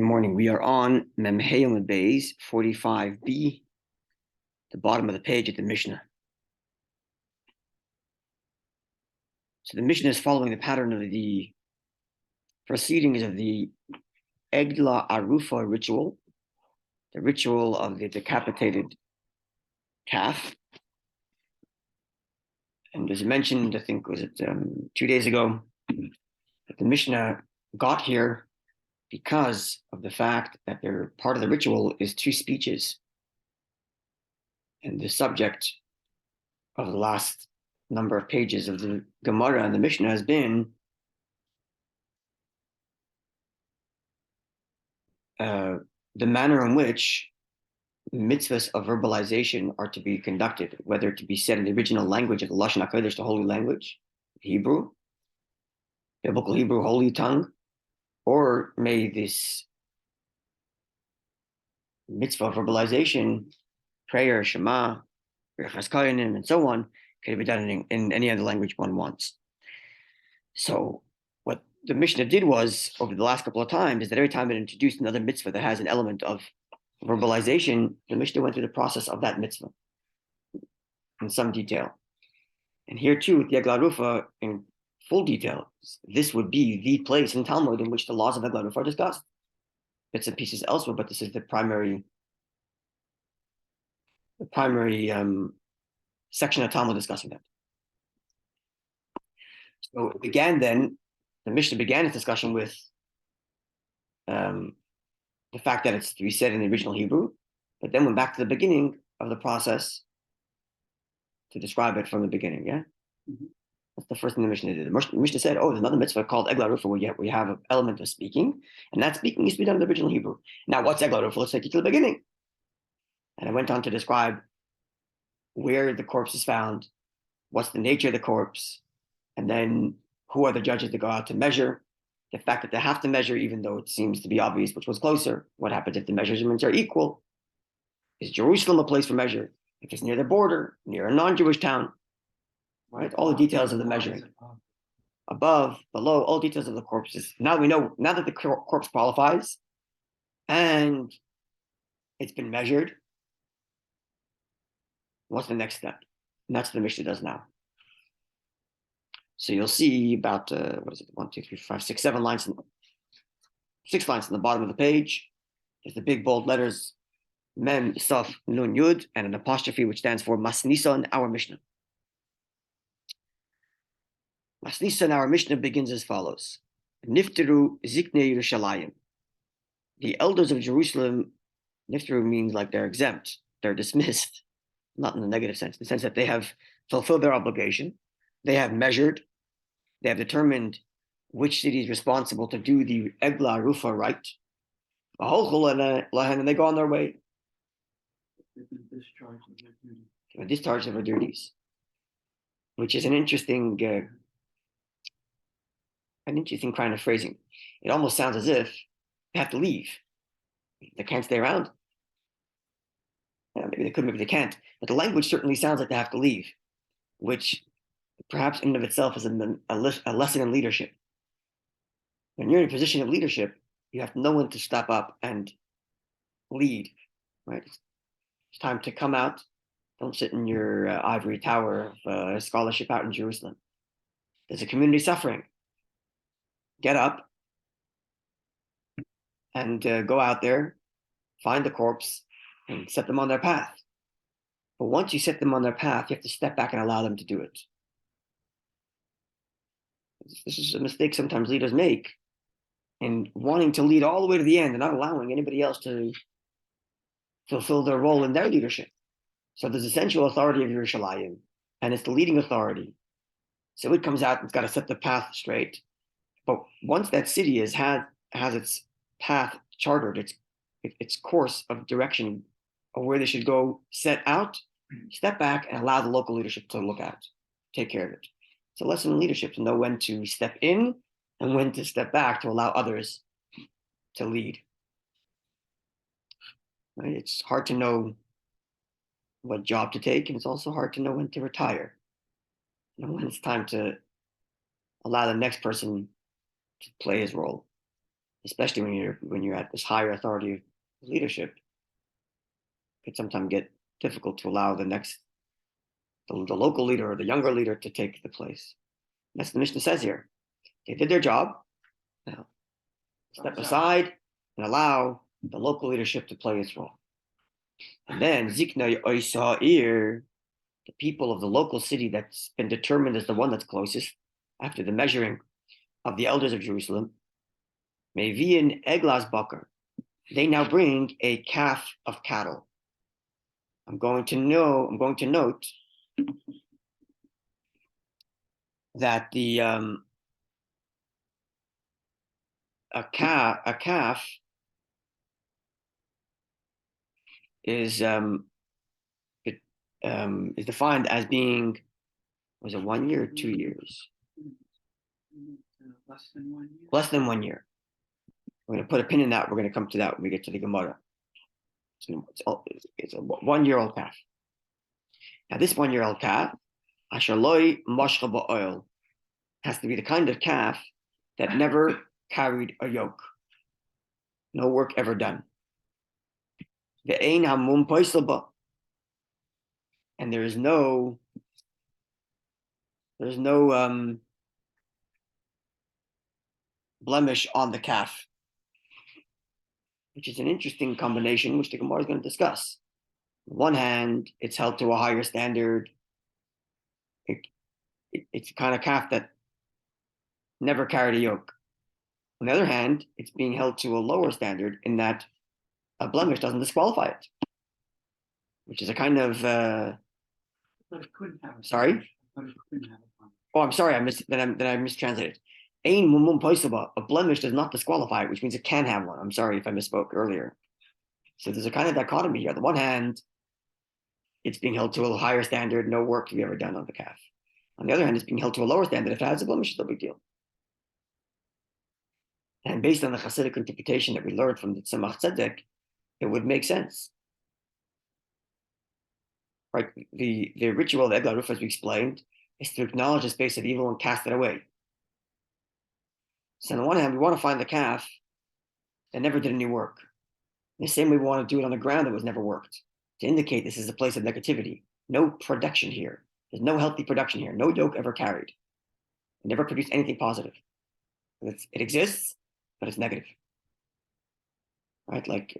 morning. We are on Memheim Bays 45b, the bottom of the page at the Mishnah. So the Mishnah is following the pattern of the proceedings of the Egla Arufa ritual, the ritual of the decapitated calf. And as mentioned, I think, was it 2 days ago, that the Mishnah got here because of the fact that part of the ritual is two speeches. And the subject of the last number of pages of the Gemara and the Mishnah has been the manner in which mitzvahs of verbalization are to be conducted, whether to be said in the original language of the Lashon HaKodesh, the holy language, Hebrew, biblical Hebrew, holy tongue, or may this mitzvah of verbalization, prayer, Shema, and so on, could be done in any other language one wants. So what the Mishnah did was, over the last couple of times, is that every time it introduced another mitzvah that has an element of verbalization, the Mishnah went through the process of that mitzvah in some detail. And here too, with the Egla Arufa, in full detail, this would be the place in Talmud in which the laws of Egla Arufa are discussed. Bits and pieces elsewhere, but this is the primary section of Talmud discussing that. So it began then, the Mishnah began its discussion with the fact that it's to be said in the original Hebrew, but then went back to the beginning of the process to describe it from the beginning, yeah? Mm-hmm. That's the first thing the Mishnah did. The Mishnah said, there's another mitzvah called Egla Arufa where we have an element of speaking, and that speaking needs to be done in the original Hebrew. Now, what's Egla Arufa? Let's take you to the beginning. And I went on to describe where the corpse is found, what's the nature of the corpse, and then who are the judges that go out to measure, the fact that they have to measure, even though it seems to be obvious which was closer. What happens if the measurements are equal? Is Jerusalem a place for measure? If it's near the border, near a non-Jewish town, right? All the details of the measuring. Above, below, all details of the corpses. Now we know, now that the corpse qualifies and it's been measured, what's the next step? And that's what the Mishnah does now. So you'll see about, 1, 2, 3, 4, 5, 6, 7 lines, 6 lines on the bottom of the page. There's the big bold letters, Mem, Saf, Nun, Yud, and an apostrophe which stands for Masnisa in our Mishnah. Masnisa in our Mishnah begins as follows. Nifteru Zikne Yerushalayim. The elders of Jerusalem, Nifteru means like they're exempt, they're dismissed, not in the negative sense, in the sense that they have fulfilled their obligation, they have measured, they have determined which city is responsible to do the Egla Arufa right, and they go on their way. Discharge of their duties, which is an interesting kind of phrasing. It almost sounds as if they have to leave. They can't stay around. Maybe they could, maybe they can't. But the language certainly sounds like they have to leave, which perhaps in and of itself is a lesson in leadership. When you're in a position of leadership, you have to know when to step up and lead, right? It's time to come out. Don't sit in your ivory tower of scholarship out in Jerusalem. There's a community suffering. Get up and go out there, find the corpse, and set them on their path. But once you set them on their path, you have to step back and allow them to do it. This is a mistake sometimes leaders make in wanting to lead all the way to the end and not allowing anybody else to fulfill their role in their leadership. So there's essential authority of Yerushalayim, and it's the leading authority. So it comes out and it's got to set the path straight. But once that city has its path chartered, its course of direction of where they should go set out, step back and allow the local leadership to look at, take care of it. It's a lesson in leadership to know when to step in and when to step back to allow others to lead. Right? It's hard to know what job to take, and it's also hard to know when to retire. When it's time to allow the next person to play his role. especially when you're at this higher authority of leadership, it can sometimes get difficult to allow the local leader or the younger leader to take the place. That's what the Mishnah says here. They did their job. Now, step aside and allow the local leadership to play its role. And then Zikna Oisa'ir, the people of the local city that's been determined as the one that's closest after the measuring of the elders of Jerusalem, Mevian Eglas Bakar, they now bring a calf of cattle. I'm going to note that a calf is is defined as being, was it 1 year or 2 years? Less than 1 year. Less than 1 year. We're going to put a pin in that. We're going to come to that when we get to the Gemara. It's a 1 year old calf. Now, this 1 year old calf, Ashaloi Mashcha Ba'oil, has to be the kind of calf that never carried a yoke. No work ever done. Ve'ein hamum poisel ba, and there's no blemish on the calf, which is an interesting combination, which the Gemara is going to discuss. On one hand, it's held to a higher standard. It's the kind of calf that never carried a yoke. On the other hand, it's being held to a lower standard in that a blemish doesn't disqualify it, which is a kind of. But it couldn't have. Sorry. But it couldn't have a. Oh, I'm sorry. I mistranslated. Ein mumum poisaba. A blemish does not disqualify it, which means it can have one. I'm sorry if I misspoke earlier. So there's a kind of dichotomy here. On the one hand, it's being held to a higher standard, no work to be ever done on the calf. On the other hand, it's being held to a lower standard. If it has a blemish, it's no big deal. And based on the Hasidic interpretation that we learned from the Tzemach Tzedek, it would make sense. Right? The ritual of Eglah Ruf, as we explained, is to acknowledge the space of evil and cast it away. So on the one hand, we want to find the calf that never did any work. In the same way, we want to do it on the ground that was never worked, to indicate this is a place of negativity. No production here. There's no healthy production here. No yoke ever carried. It never produced anything positive. It exists, but it's negative. Right? Like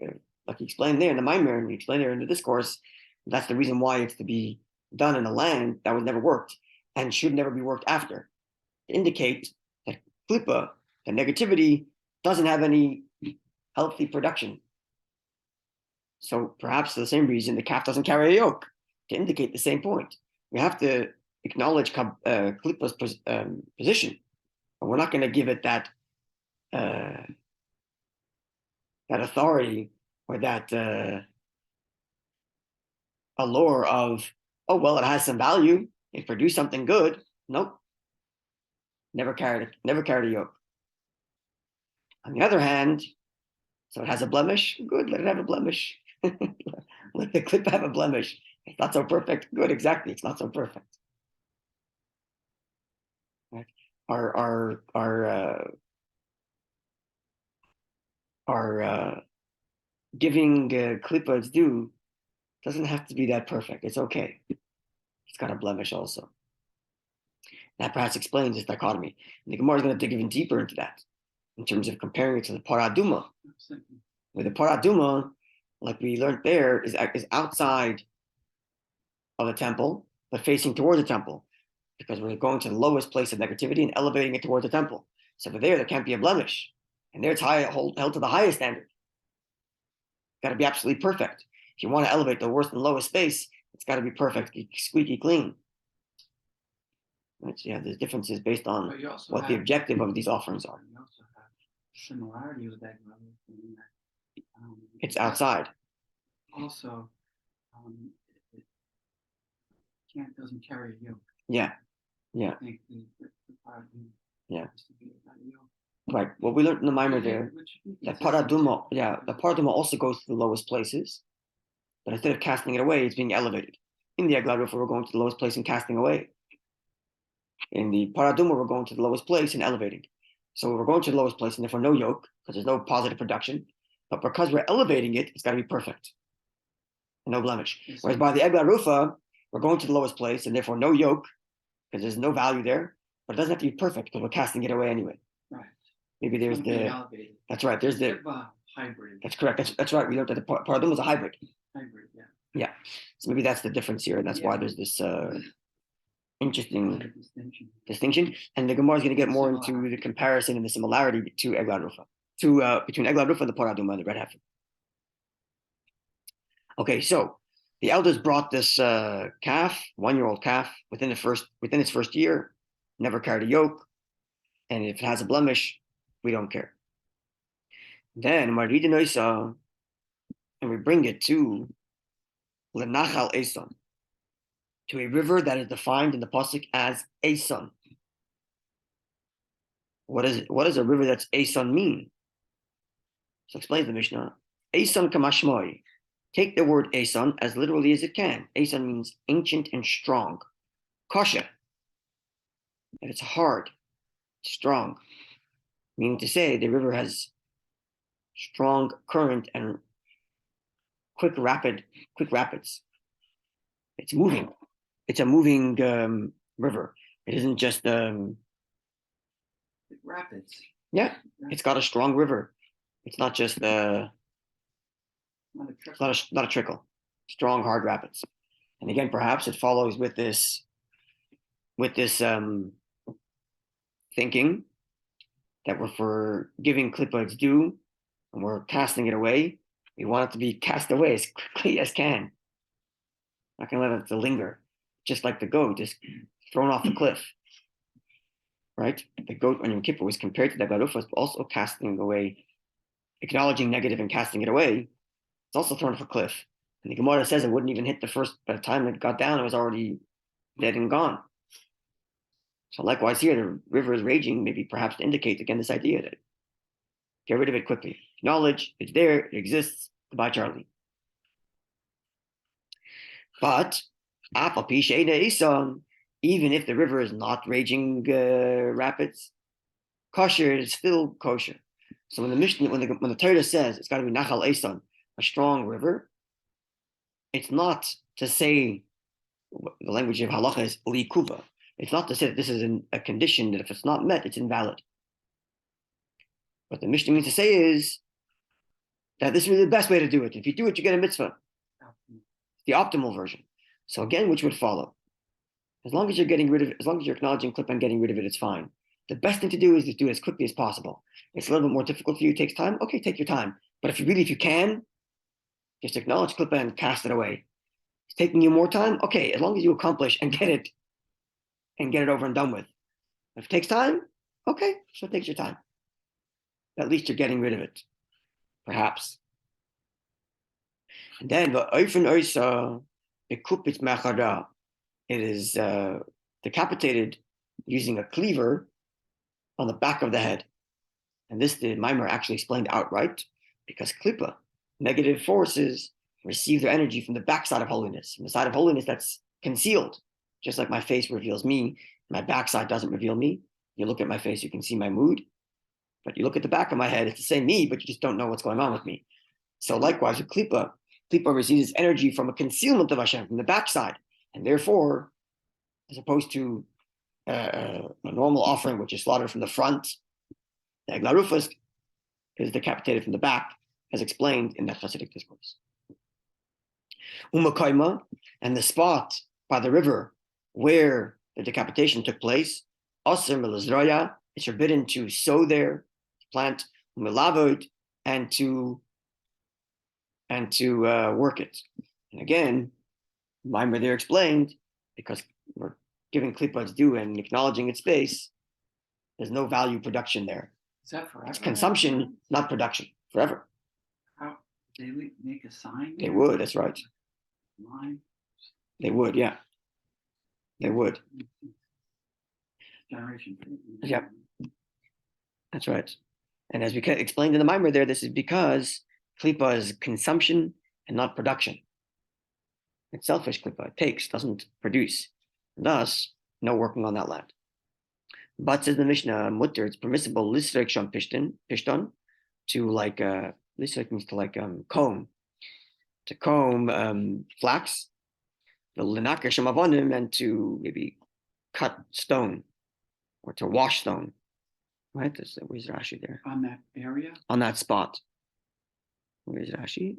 he explained there in the Maimer, and he explained there in the discourse, that's the reason why it's to be done in a land that was never worked and should never be worked after. To indicate that klipa, that negativity, doesn't have any healthy production. So perhaps for the same reason, the calf doesn't carry a yoke, to indicate the same point. We have to acknowledge klipa's position, but we're not going to give it that authority or that allure of, oh, well, it has some value. It produced something good. Nope. Never carried a yoke. On the other hand, so it has a blemish. Good, let it have a blemish. Let the clip have a blemish. It's not so perfect. Good, exactly. It's not so perfect. Right? Our giving klipa its due doesn't have to be that perfect. It's okay. It's got a blemish also. That perhaps explains this dichotomy. And the Gemara is going to dig even deeper into that in terms of comparing it to the paraduma. Where the paraduma, like we learned there, is outside of the temple, but facing towards the temple, because we're going to the lowest place of negativity and elevating it towards the temple. So for there can't be a blemish. And there it's held to the highest standard. Got to be absolutely perfect. If you want to elevate the worst and lowest space, it's got to be perfect, squeaky clean. Right? So yeah, there's differences based on what the objective of these offerings are. You also have similarity with that. It's outside. Also, it doesn't carry a yoke. Yeah. I think the yeah. Right. Well, we learned in the Maimer there that paraduma, the paraduma also goes to the lowest places, but instead of casting it away, it's being elevated. In the Eglah Ruf, we're going to the lowest place and casting away. In the paraduma, we're going to the lowest place and elevating. So we're going to the lowest place, and therefore no yoke, because there's no positive production. But because we're elevating it, it's got to be perfect, no blemish. Whereas by the Egla Rufa, we're going to the lowest place, and therefore no yoke, because there's no value there. But it doesn't have to be perfect, because we're casting it away anyway. Right. Maybe there's that's right. There's the hybrid. That's correct. That's right. We looked at the Paradim was a hybrid. Hybrid, yeah. Yeah. So maybe that's the difference here, and that's why there's this interesting distinction. And the Gemara is going to get more into the comparison and the similarity to Egla Rufa, between Egla Rufa and the Paraduma and the red heifer. Okay, so the elders brought this calf, 1-year-old calf, within its first year, never carried a yoke, and if it has a blemish, we don't care. Then Marida Noisa, and we bring it to Lenachal Eson, to a river that is defined in the pasuk as Eson. What does a river that's Eson mean? So explains the Mishnah. Eson kamashmoi. Take the word Eson as literally as it can. Eson means ancient and strong. Kosher. And it's hard, strong. Meaning to say the river has strong current and quick rapids. It's moving. It's a moving river. It isn't just rapids. Yeah, it's got a strong river. It's not just not a trickle. Strong, hard rapids. And again, perhaps it follows with this thinking that we're for giving klippa its due, and we're casting it away. We want it to be cast away as quickly as can. Not gonna let it linger, just like the goat is thrown off the cliff. Right? The goat on Yom Kippur was compared to the Garufa, also casting away, acknowledging negative and casting it away. It's also thrown off a cliff. And the Gemara says it wouldn't even hit by the time it got down, it was already dead and gone. So likewise here, the river is raging, maybe perhaps to indicate again this idea that get rid of it quickly. Acknowledge it's there, it exists. Goodbye, Charlie. But even if the river is not raging rapids, kosher is still kosher. So when the Mishnah, when the Torah says it's got to be Nachal Eson, a strong river, it's not to say the language of halacha is likuva. It's not to say that this is a condition that if it's not met, it's invalid. What the Mishnah means to say is that this is really the best way to do it. If you do it, you get a mitzvah. The optimal version. So again, which would follow? As long as you're acknowledging klippa and getting rid of it, it's fine. The best thing to do is to do it as quickly as possible. It's a little bit more difficult for you, it takes time. Okay, take your time. But if you can, just acknowledge klippa and cast it away. It's taking you more time. Okay, as long as you accomplish and get it over and done with. If it takes time, okay, so it takes your time. At least you're getting rid of it, perhaps. And then it is decapitated using a cleaver on the back of the head. And this the Maimer actually explained outright, because klippa, negative forces, receive their energy from the backside of holiness, from the side of holiness that's concealed. Just like my face reveals me, my backside doesn't reveal me. You look at my face, you can see my mood. But you look at the back of my head, it's the same me, but you just don't know what's going on with me. So likewise with klippa receives energy from a concealment of Hashem, from the backside. And therefore, as opposed to a normal offering, which is slaughtered from the front, the Eglarufas is decapitated from the back, as explained in that Hasidic discourse. Umakaima, and the spot by the river where the decapitation took place, Asr Milazraya, it's forbidden to sow there, to plant, Milavod, and to work it. And again, Maimer there explained, because we're giving klippa its due and acknowledging its space, there's no value production there. Is that forever? It's consumption, not production. Forever. How they make a sign? They would, that's right. Line? They would, yeah. They would. Generation. Yeah. That's right. And as we explained in the Maimer there, this is because klippa is consumption and not production. It's selfish klippa. It takes, doesn't produce. And thus, no working on that land. But says the Mishnah, mutter, it's permissible lisrek sham pishton, to like lisrek means to like comb flax, the lenaka sham avonim, and to maybe cut stone or to wash stone. Right? Where's Rashi there? On that area? On that spot. Where's Rashi?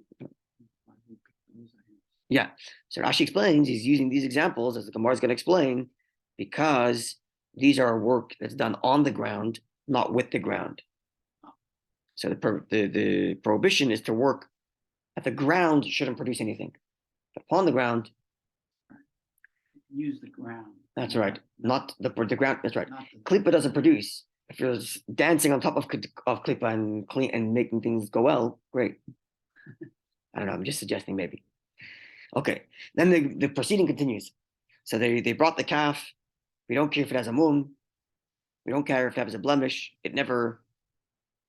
Yeah. So Rashi explains he's using these examples, as the Gemara is going to explain, because these are work that's done on the ground, not with the ground. So the prohibition is to work at the ground shouldn't produce anything. But upon the ground, Use the ground. that's right. Not the ground. That's right. Not the- Klippa doesn't produce. If you're dancing on top of Klippa and clean and making things go well, great. I don't know. I'm just suggesting maybe. Okay. Then the proceeding continues. So they brought the calf. We don't care if it has a mum. We don't care if it has a blemish. It never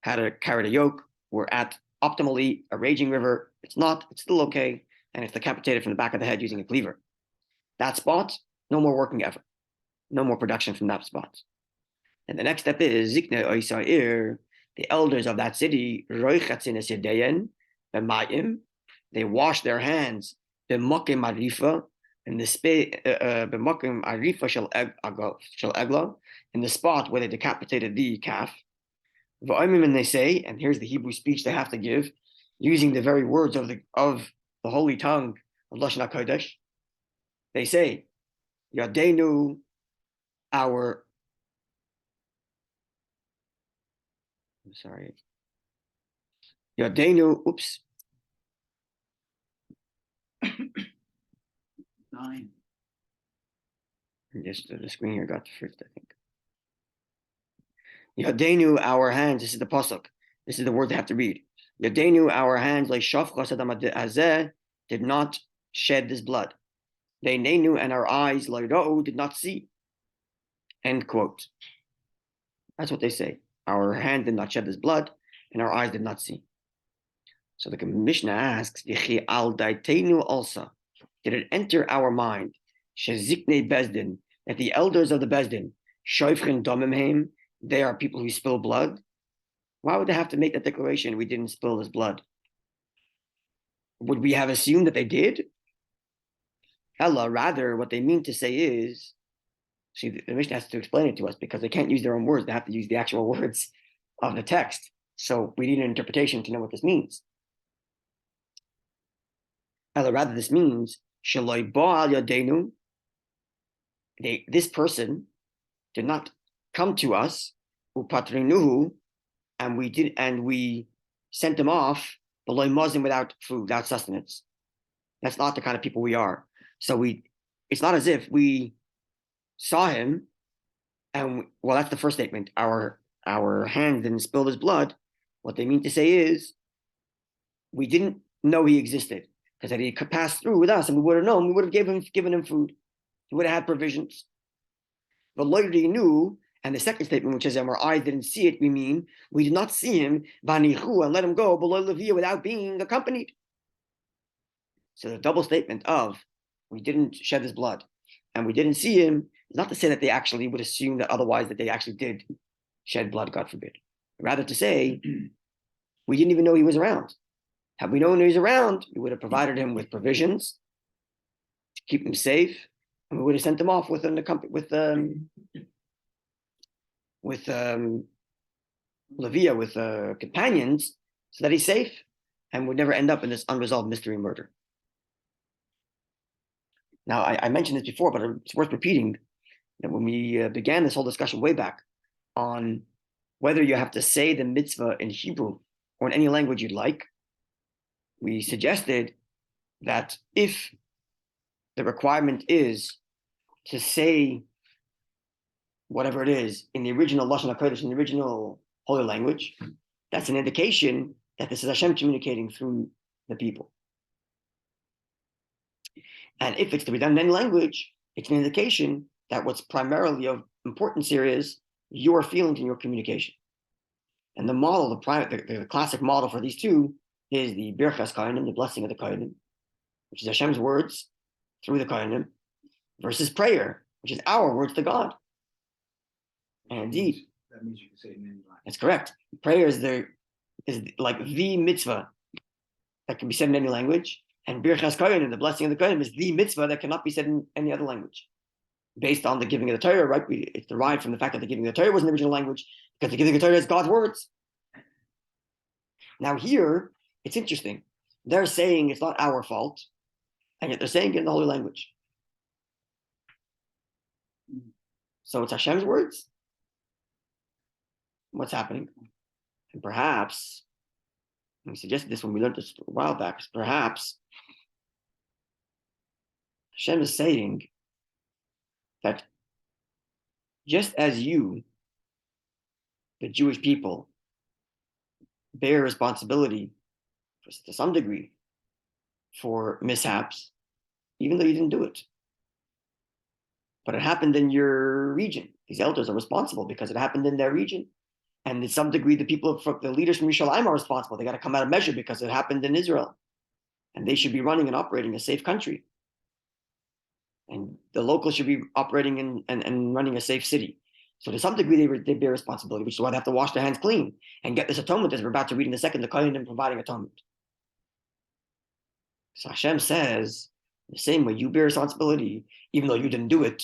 carried a yoke. We're at optimally a raging river. It's not. It's still okay. And it's decapitated from the back of the head using a cleaver. That spot, no more working effort. No more production from that spot. And the next step is Zikne Oisair, the elders of that city, they wash their hands, b'makim arifa, in the b'makim arifa shel egla, in the spot where they decapitated the calf. And they say, and here's the Hebrew speech they have to give, using the very words of the holy tongue of Lashon HaKodesh. They say, Yadenu, our Yadenu, oops. 9. Just the screen here got fixed, I think. Yadenu, our hands, this is the pasuk. This is the word they have to read. Yadenu, our hands, like shafchas adam hazeh, did not shed this blood. They nenu, and our eyes, like ra'u, did not see. End quote. That's what they say. Our hand did not shed this blood, and our eyes did not see. So the Mishnah asks, al daitenu also, did it enter our mind, sheziknei bezdin, that the elders of the bezdin, shoifchen domimheim, they are people who spill blood? Why would they have to make that declaration? We didn't spill this blood. Would we have assumed that they did? Ella, rather, what they mean to say is, see, the Mishnah has to explain it to us because they can't use their own words. They have to use the actual words of the text. So we need an interpretation to know what this means. Ella, rather, this means, Shaloi Baal Yadenu, this person did not come to us, upatrinuhu, and we sent them off, below mazim, without food, without sustenance. That's not the kind of people we are. So it's not as if we saw him, and that's the first statement. Our hand didn't spill his blood. What they mean to say is, we didn't know he existed, because had he passed through with us, and we would have known, we would have given him food. He would have had provisions. But later he knew, and the second statement, which is our eyes didn't see it, we mean we did not see him, vanichu, and let him go below Levi without being accompanied. So the double statement of we didn't shed his blood and we didn't see him is not to say that they actually would assume that otherwise that they actually did shed blood, God forbid. Rather to say we didn't even know he was around. Had we known he was around, we would have provided him with provisions to keep him safe, and we would have sent him off with Levia, with companions, so that he's safe and would never end up in this unresolved mystery murder. Now, I mentioned this before, but it's worth repeating that when we began this whole discussion way back on whether you have to say the mitzvah in Hebrew or in any language you'd like, we suggested that if the requirement is to say whatever it is in the original Lashon HaKodesh, in the original holy language, that's an indication that this is Hashem communicating through the people. And if it's to be done in any language, it's an indication that what's primarily of importance here is your feelings and your communication. And the model, the classic model for these two is the Birchas Kohanim, the blessing of the Kohanim, which is Hashem's words through the Kohanim, versus prayer, which is our words to God. And indeed, That means you can say it in any language. that's correct. Prayer is like the mitzvah that can be said in any language. And Birchas Kohanim, the blessing of the Kohanim, is the mitzvah that cannot be said in any other language. Based on the giving of the Torah, right? It's derived from the fact that the giving of the Torah was in the original language, because the giving of the Torah is God's words. Now here, it's interesting. They're saying it's not our fault, and yet they're saying it in the holy language. So it's Hashem's words. What's happening? And perhaps, we suggested this when we learned this a while back, perhaps Hashem is saying that just as you, the Jewish people, bear responsibility to some degree for mishaps, even though you didn't do it. But it happened in your region. These elders are responsible because it happened in their region. And to some degree, the leaders from Yerushalayim are responsible. They got to come out of measure because it happened in Israel. And they should be running and operating a safe country. And the locals should be operating and running a safe city. So to some degree, they bear responsibility, which is why they have to wash their hands clean and get this atonement, as we're about to read in a second, the Kohanim providing atonement. So Hashem says, the same way you bear responsibility, even though you didn't do it,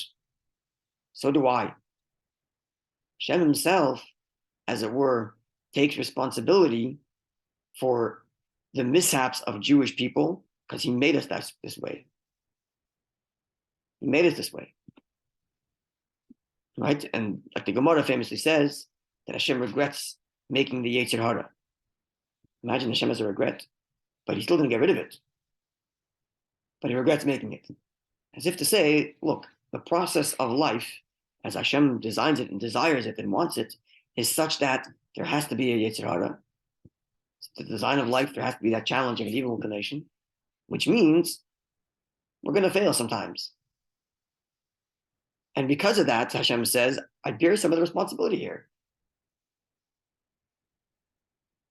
so do I. Hashem himself, as it were, takes responsibility for the mishaps of Jewish people because he made us this way. He made us this way. Right? And like the Gemara famously says, that Hashem regrets making the Yetzer Hara. Imagine Hashem has a regret, but he still didn't get rid of it. But he regrets making it. As if to say, look, the process of life, as Hashem designs it and desires it and wants it, is such that there has to be a Yetzer Hara. It's the design of life, there has to be that challenging and evil inclination, which means we're going to fail sometimes. And because of that, Hashem says, I bear some of the responsibility here.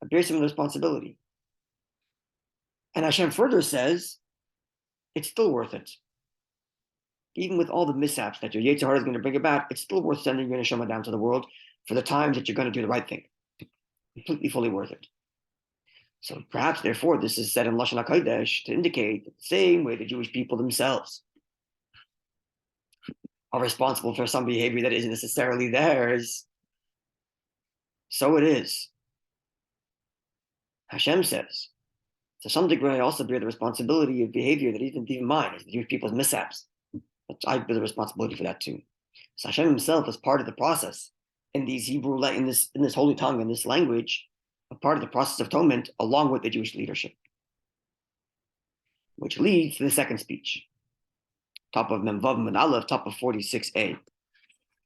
I bear some of the responsibility. And Hashem further says, it's still worth it. Even with all the mishaps that your Yetzer Hara is going to bring about, it's still worth sending your neshama down to the world for the times that you're going to do the right thing. Completely, fully worth it. So perhaps, therefore, this is said in Lashon HaKodesh to indicate that the same way the Jewish people themselves are responsible for some behavior that isn't necessarily theirs, so it is. Hashem says, to some degree, I also bear the responsibility of behavior that isn't even mine, it's the Jewish people's mishaps. But I bear the responsibility for that too. So Hashem himself is part of the process in these Hebrew, in this holy tongue, in this language, a part of the process of atonement, along with the Jewish leadership. Which leads to the second speech. Top of Memvav and Aleph, top of 46a.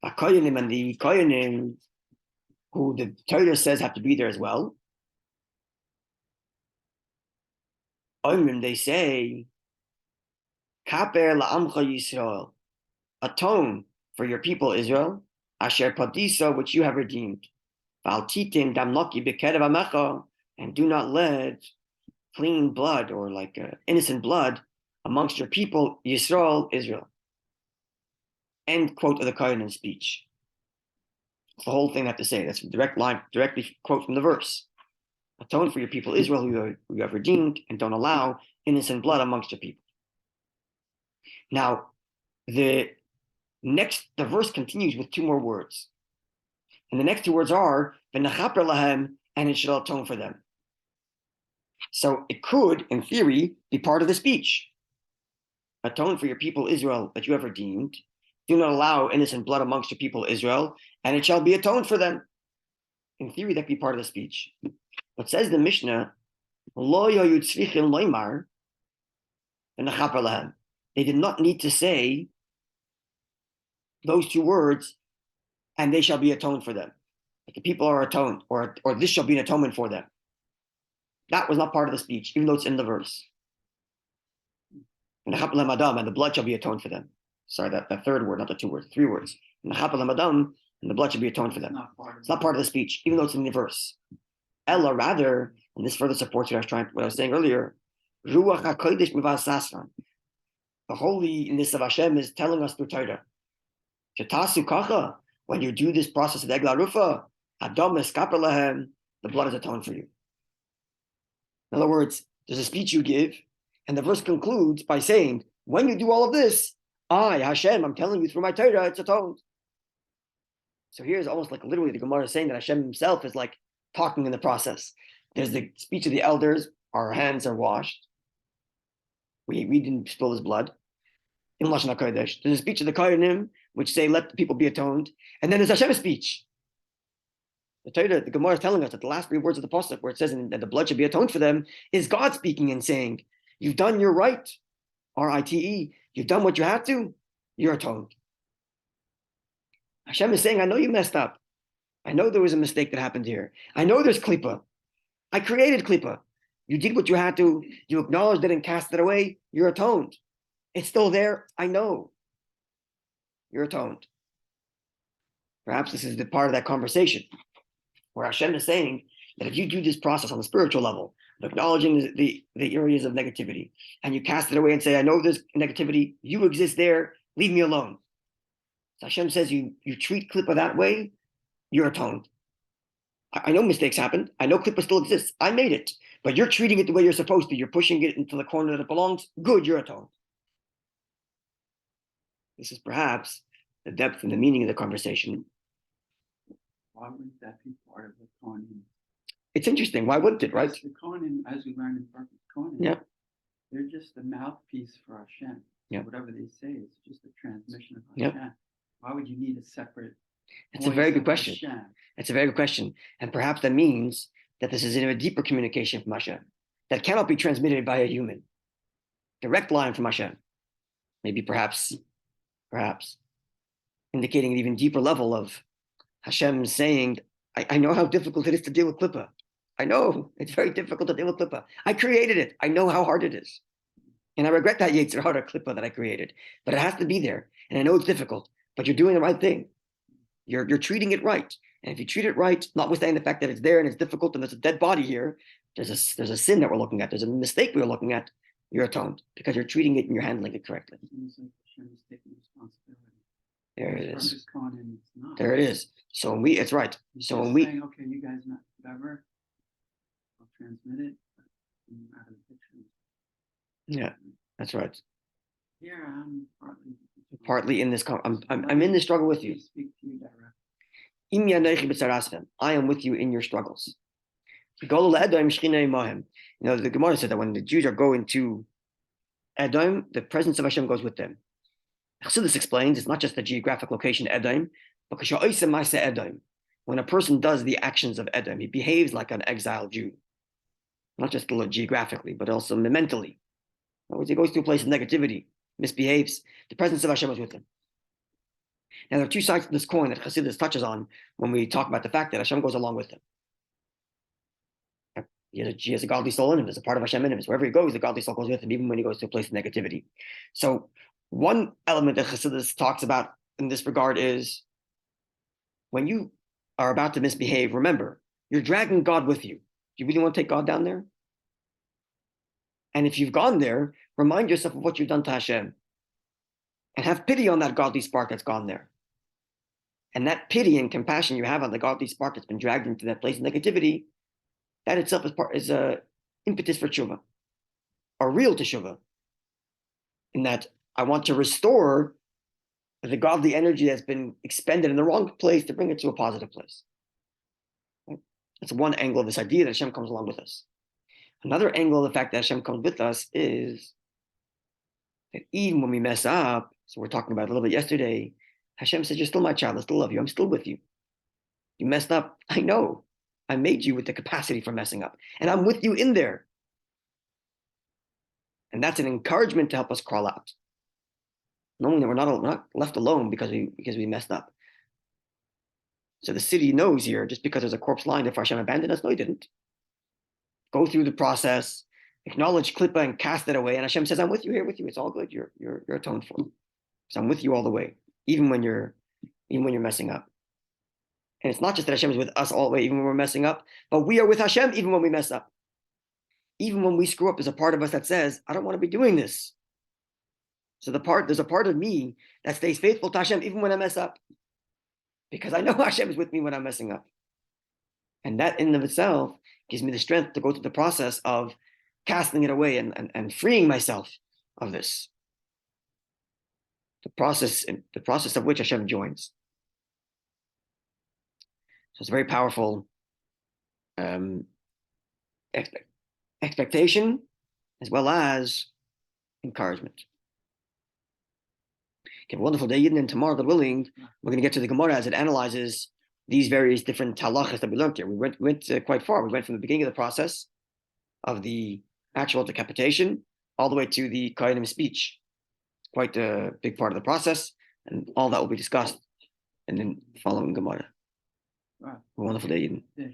The Kohanim and the Kohanim, who the Torah says have to be there as well. They say, Kaper la'amcha Yisrael, atone for your people Israel, asher padisa, which you have redeemed. Val titin damnaki bekerev amecha, and do not let clean blood or like innocent blood amongst your people, Yisrael, Israel. End quote of the Kohanim speech. It's the whole thing I have to say. That's a direct line, directly quote from the verse. Atone for your people, Israel, who you have redeemed, and don't allow innocent blood amongst your people. Now, the verse continues with two more words. And the next two words are, v'nechaper lahem, and it shall atone for them. So it could, in theory, be part of the speech. Atone for your people Israel that you have redeemed. Do not allow innocent blood amongst your people Israel, and it shall be atoned for them. In theory, that could be part of the speech. But says the Mishnah, Lo yoyu tzrichim loymar, v'nechaper lahem. They did not need to say those two words, and they shall be atoned for them. Like the people are atoned, or this shall be an atonement for them. That was not part of the speech, even though it's in the verse. And the blood shall be atoned for them. Sorry, that third word, not the two words, three words. And the blood shall be atoned for them. It's not part of the speech, even though it's in the verse. Ella, rather, and this further supports what I was saying earlier, Ruach HaKodesh Mivas Sasran. The holiness of Hashem is telling us through Torah. Shetasu kacha, when you do this process of Egla Rufa, Adam eskaper lahem, the blood is atoned for you. In other words, there's a speech you give, and the verse concludes by saying, when you do all of this, I, Hashem, I'm telling you through my Torah, it's atoned. So here's almost like literally the Gemara is saying that Hashem himself is like talking in the process. There's the speech of the elders, our hands are washed. We didn't spill his blood. In Lashon HaKodesh. There's a speech of the Kohanim, which say, let the people be atoned. And then there's Hashem's speech. The Torah, the Gemara is telling us that the last 3 words of the Pasuk, where it says that the blood should be atoned for them, is God speaking and saying, you've done your right, R-I-T-E, you've done what you had to, you're atoned. Hashem is saying, I know you messed up. I know there was a mistake that happened here. I know there's klipa. I created klipa. You did what you had to. You acknowledged it and cast it away. You're atoned. It's still there. I know. You're atoned. Perhaps this is the part of that conversation where Hashem is saying that if you do this process on the spiritual level, acknowledging the areas of negativity, and you cast it away and say, I know there's negativity. You exist there. Leave me alone. So Hashem says you treat Klippa that way, you're atoned. I know mistakes happened. I know Klippa still exists. I made it. But you're treating it the way you're supposed to. You're pushing it into the corner that it belongs. Good, you're atoned. This is perhaps the depth and the meaning of the conversation. Why wouldn't that be part of the Kohanim? It's interesting. Why wouldn't it, right? The Kohanim, as we learned in Perfect Kohanim, Yeah. They're just the mouthpiece for Hashem. So yeah. Whatever they say is just a transmission of Yeah. Hashem. Why would you need a separate? It's a very good question. Hashem? It's a very good question. And perhaps that means that this is in a deeper communication from Hashem that cannot be transmitted by a human. Direct line from Hashem. Maybe perhaps indicating an even deeper level of Hashem saying, I know how difficult it is to deal with Klippa. I know it's very difficult to deal with Klippa. I created it. I know how hard it is. And I regret that Yetzer Hara Klippa that I created. But it has to be there. And I know it's difficult, but you're doing the right thing. You're treating it right. And if you treat it right, notwithstanding the fact that it's there and it's difficult and there's a dead body here, there's a sin that we're looking at. There's a mistake we're looking at. You're atoned because you're treating it and you're handling it correctly. Hashem is taking responsibility. There it is. Kohanim, it's not. There it is. So when it's right. He's So just when we, saying, okay, you guys not whatever, I'll transmit it. But I'm out of the picture. yeah, that's right. Here I'm Partly in this, I'm in this struggle with you. Speak to you directly. I am with you in your struggles. You know, the Gemara said that when the Jews are going to Edom, the presence of Hashem goes with them. Chassidus explains it's not just the geographic location Edom, but Edom. When a person does the actions of Edom, he behaves like an exiled Jew, not just geographically, but also mentally. In other words, he goes to a place of negativity, misbehaves. The presence of Hashem is with him. Now, there are 2 sides to this coin that Chassidus touches on when we talk about the fact that Hashem goes along with him. He has a godly soul in him. There's a part of Hashem in him. So wherever he goes, the godly soul goes with him, even when he goes to a place of negativity. So one element that Chassidus talks about in this regard is when you are about to misbehave, remember, you're dragging God with you. Do you really want to take God down there? And if you've gone there, remind yourself of what you've done to Hashem and have pity on that godly spark that's gone there. And that pity and compassion you have on the godly spark that's been dragged into that place of negativity, that itself is a impetus for tshuva, a real teshuva, in that I want to restore the godly energy that's been expended in the wrong place to bring it to a positive place. That's one angle of this idea that Hashem comes along with us. Another angle of the fact that Hashem comes with us is that even when we mess up, so we're talking about it a little bit yesterday, Hashem says, you're still my child, I still love you, I'm still with you. You messed up, I know. I made you with the capacity for messing up, and I'm with you in there. And that's an encouragement to help us crawl out. Knowing that we're not left alone because we messed up. So the city knows here, just because there's a corpse lying there, Hashem abandoned us. No, he didn't. Go through the process, acknowledge Klippa and cast it away. And Hashem says, I'm with you here with you. It's all good. You're atoned for. So I'm with you all the way, even when you're messing up. And it's not just that Hashem is with us all the way, even when we're messing up, but we are with Hashem even when we mess up. Even when we screw up, there's a part of us that says, I don't want to be doing this. So there's a part of me that stays faithful to Hashem even when I mess up. because I know Hashem is with me when I'm messing up. And that in and of itself gives me the strength to go through the process of casting it away and freeing myself of this. The process of which Hashem joins. So it's a very powerful expectation as well as encouragement. Okay, have a wonderful day, Yidden, and tomorrow, God willing, we're going to get to the Gemara as it analyzes these various different halachas that we learned here. We went quite far. We went from the beginning of the process of the actual decapitation all the way to the Kohanim speech. Quite a big part of the process, and all that will be discussed in the following Gemara. Wow. A wonderful day, Yidden. Yeah.